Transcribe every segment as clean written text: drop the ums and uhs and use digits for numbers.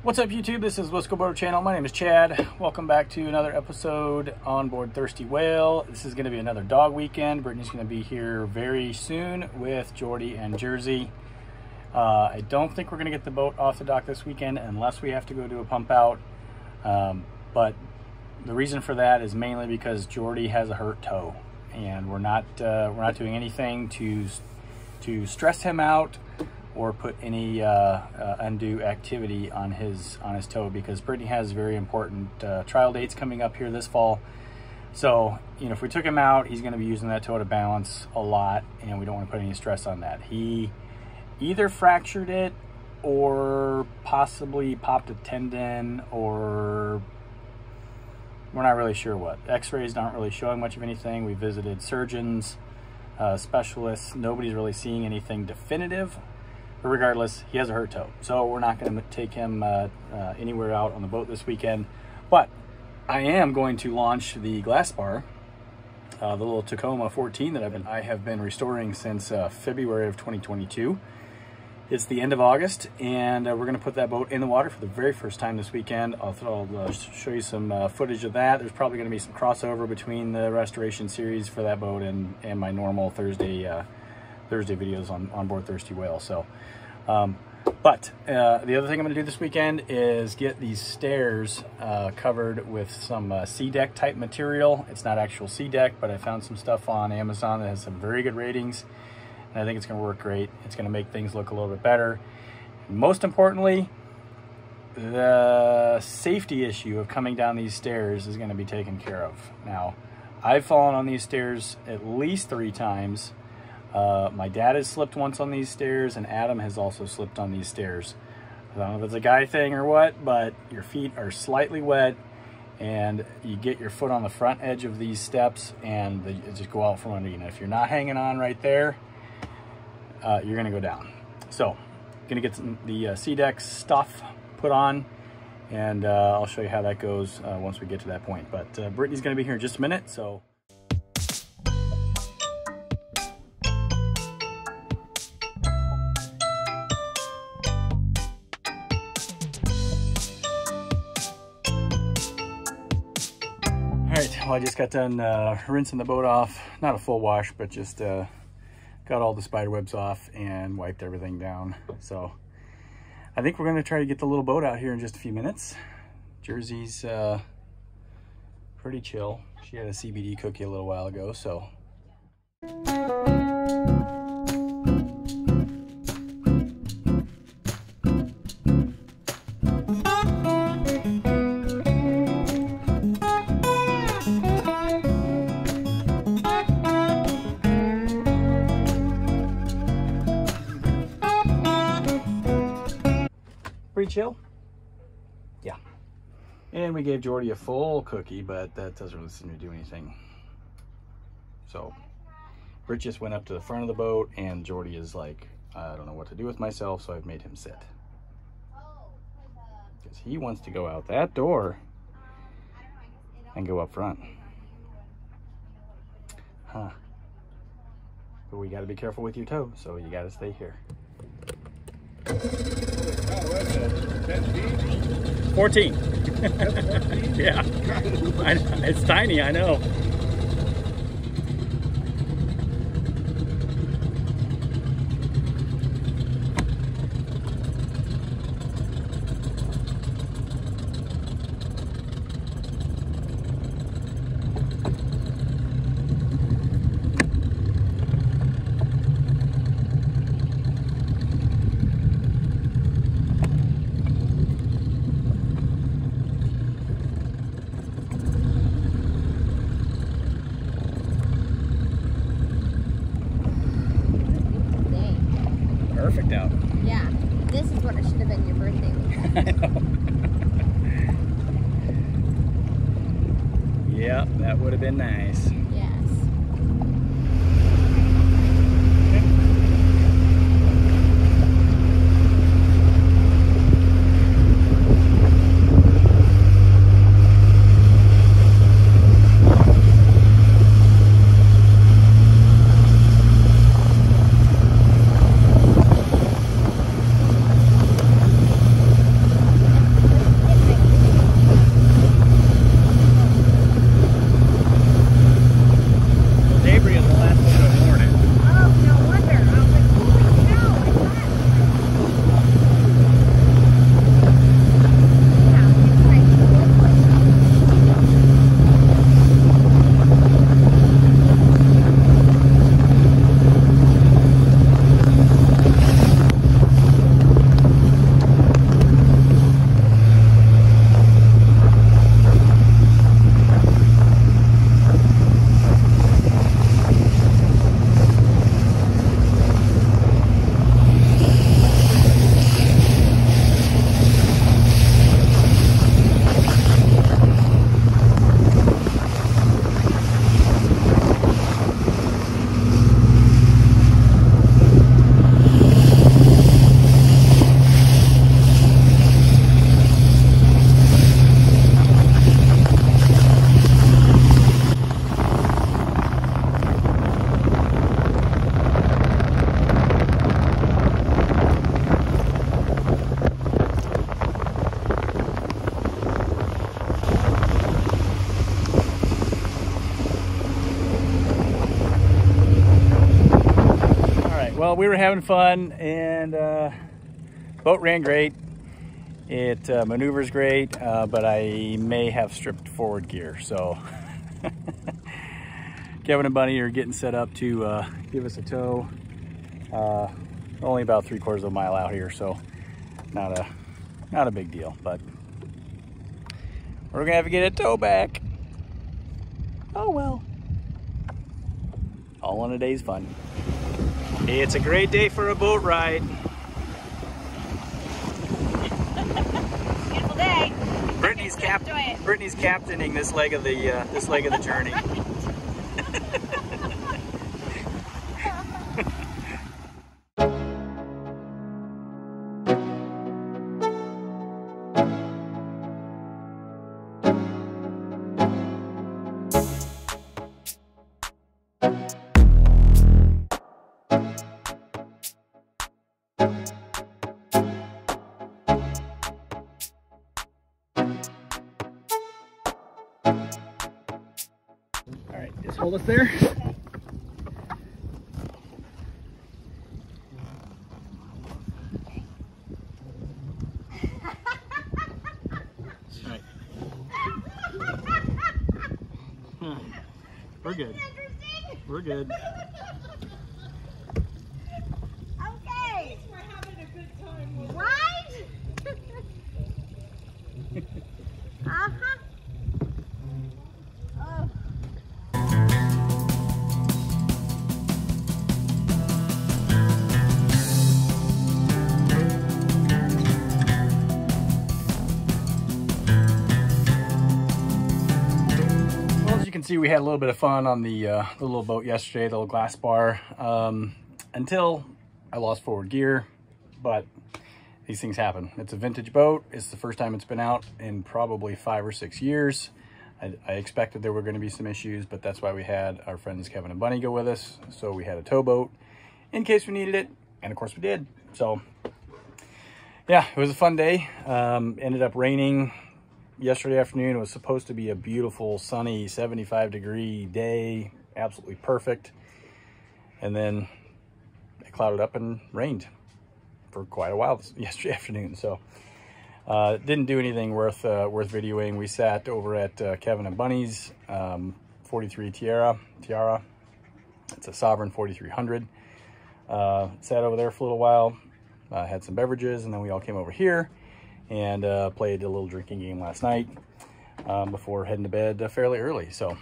What's up, YouTube? This is Let's Go Boater Channel. My name is Chad. Welcome back to another episode on board Thirsty Whale. This is going to be another dog weekend. Brittany's going to be here very soon with Jordy and Jersey. I don't think we're going to get the boat off the dock this weekend unless we have to go do a pump out. But the reason for that is mainly because Jordy has a hurt toe, and we're not doing anything to stress him out or put any undue activity on his toe, because Brittany has very important trial dates coming up here this fall. So, you know, if we took him out, he's going to be using that toe to balance a lot, and we don't want to put any stress on that. He either fractured it or possibly popped a tendon, or we're not really sure what. X-rays aren't really showing much of anything. We visited surgeons, specialists. Nobody's really seeing anything definitive. But regardless, he has a hurt toe, so we're not going to take him anywhere out on the boat this weekend. But I am going to launch the Glasspar, the little Tacoma 14 that I have been restoring since February of 2022. It's the end of August, and we're going to put that boat in the water for the very first time this weekend. I'll show you some footage of that. There's probably going to be some crossover between the restoration series for that boat and my normal Thursday videos on board Thirsty Whale. So but the other thing I'm going to do this weekend is get these stairs covered with some C-deck type material. It's not actual C-deck, but I found some stuff on Amazon that has some very good ratings, and I think it's going to work great. It's going to make things look a little bit better. Most importantly, the safety issue of coming down these stairs is going to be taken care of. Now, I've fallen on these stairs at least 3 times. My dad has slipped once on these stairs, and Adam has also slipped on these stairs. I don't know if it's a guy thing or what, but your feet are slightly wet, and you get your foot on the front edge of these steps, and they just go out from under you. And if you're not hanging on right there, you're going to go down. So, going to get the C-deck stuff put on, and I'll show you how that goes once we get to that point. But Brittany's going to be here in just a minute, so... Well, I just got done rinsing the boat off. Not a full wash, but just got all the spider webs off and wiped everything down. So I think we're going to try to get the little boat out here in just a few minutes. Jersey's pretty chill. She had a CBD cookie a little while ago, so... Pretty chill? Yeah. And we gave Jordy a full cookie, but that doesn't really seem to do anything. So, Britt just went up to the front of the boat, and Jordy is like, I don't know what to do with myself, so I've made him sit. Because he wants to go out that door and go up front. Huh. But we got to be careful with your toe, so you got to stay here. 14. Yeah, it's tiny, I know. Perfect out. Yeah, this is what it should have been your birthday weekend. I know. Yeah, that would have been nice. Yes. we were having fun, and boat ran great. It maneuvers great, but I may have stripped forward gear. So Kevin and Bunny are getting set up to give us a tow. Only about 3/4 of a mile out here, so not a big deal, but we're gonna have to get a tow back. Oh well. All in a day's fun. It's a great day for a boat ride. Beautiful day. Brittany's captaining this leg of the journey. All right, just hold us there. All right. We're good. We're good. Okay. We're having a good time. Right? Uh-huh. Oh. Well, as you can see, we had a little bit of fun on the little boat yesterday, the little Glasspar, until I lost forward gear, but these things happen. It's a vintage boat. It's the first time it's been out in probably 5 or 6 years. I expected there were going to be some issues, but that's why we had our friends Kevin and Bunny go with us. So we had a tow boat in case we needed it, and of course we did. So yeah, it was a fun day. Ended up raining yesterday afternoon. It was supposed to be a beautiful sunny 75-degree day, absolutely perfect, and then it clouded up and rained for quite a while yesterday afternoon. So didn't do anything worth videoing. We sat over at Kevin and Bunny's 43 Tiara. It's a Sovereign 4300. Sat over there for a little while, had some beverages, and then we all came over here and played a little drinking game last night before heading to bed fairly early. So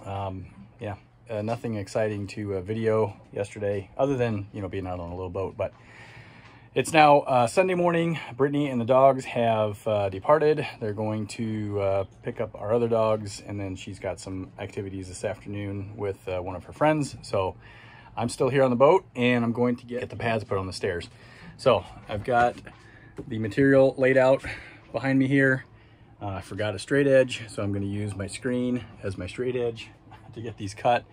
yeah, nothing exciting to video yesterday other than, you know, being out on a little boat. But it's now Sunday morning. Brittany and the dogs have departed. They're going to pick up our other dogs, and then she's got some activities this afternoon with one of her friends. So I'm still here on the boat, and I'm going to get the pads put on the stairs. So I've got the material laid out behind me here. I forgot a straight edge, so I'm going to use my screen as my straight edge to get these cut.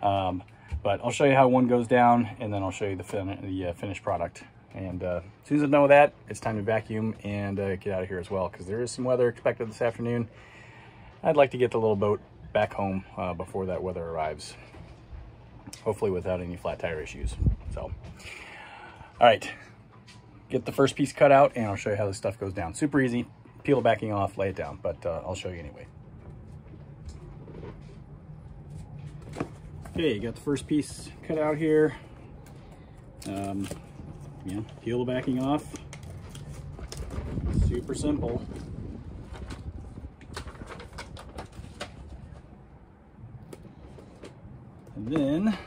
But I'll show you how one goes down, and then I'll show you the finished product. And as soon as I know that, it's time to vacuum and get out of here as well, because there is some weather expected this afternoon. I'd like to get the little boat back home before that weather arrives, hopefully without any flat tire issues. So, all right, get the first piece cut out, and I'll show you how this stuff goes down. Super easy. Peel the backing off, lay it down, but I'll show you anyway. Okay, got the first piece cut out here. You know, peel the backing off. Super simple. And then,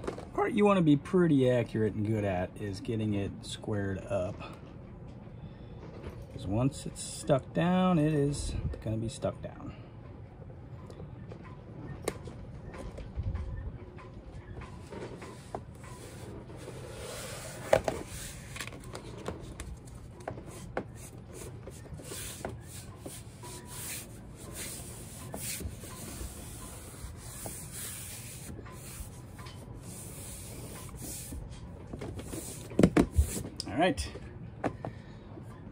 the part you want to be pretty accurate and good at is getting it squared up. Because once it's stuck down, it is going to be stuck down. All right,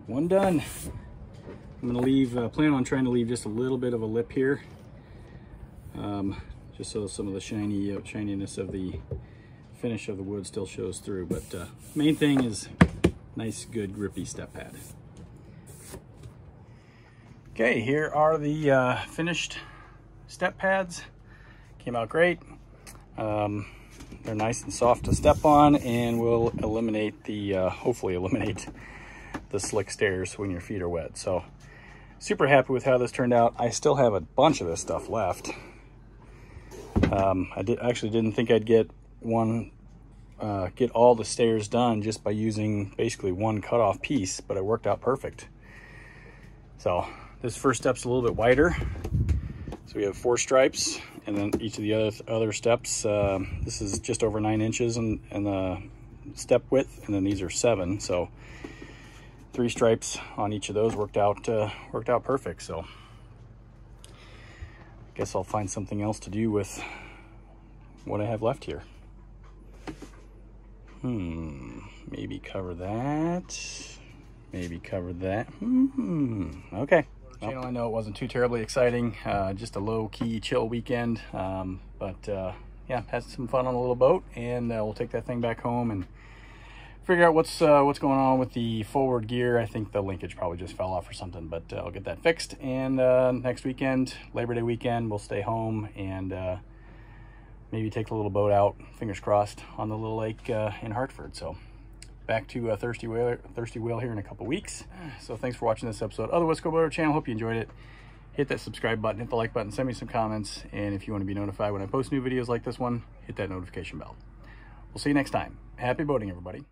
one done. I'm gonna leave, plan on trying to leave just a little bit of a lip here, just so some of the shininess of the finish of the wood still shows through, but main thing is nice, good, grippy step pad. Okay, here are the finished step pads. Came out great. They're nice and soft to step on, and will eliminate the, hopefully eliminate the slick stairs when your feet are wet. So super happy with how this turned out. I still have a bunch of this stuff left. I actually didn't think I'd get all the stairs done just by using basically one cut-off piece, but it worked out perfect. So this first step's a little bit wider. So we have 4 stripes, and then each of the other steps, this is just over 9 inches in the step width, and then these are 7. So 3 stripes on each of those worked out perfect. So I guess I'll find something else to do with what I have left here. Maybe cover that. Maybe cover that. Okay. Channel, I know it wasn't too terribly exciting, just a low-key chill weekend, but yeah, had some fun on a little boat, and we'll take that thing back home and figure out what's going on with the forward gear. I think the linkage probably just fell off or something, but I'll get that fixed. And next weekend, Labor Day weekend, we'll stay home and maybe take the little boat out, fingers crossed, on the little lake in Hartford. So back to Thirsty Whale here in a couple weeks. So thanks for watching this episode of the Wisco Boater channel. Hope you enjoyed it. Hit that subscribe button, hit the like button, send me some comments, and if you want to be notified when I post new videos like this one, hit that notification bell. We'll see you next time. Happy boating, everybody.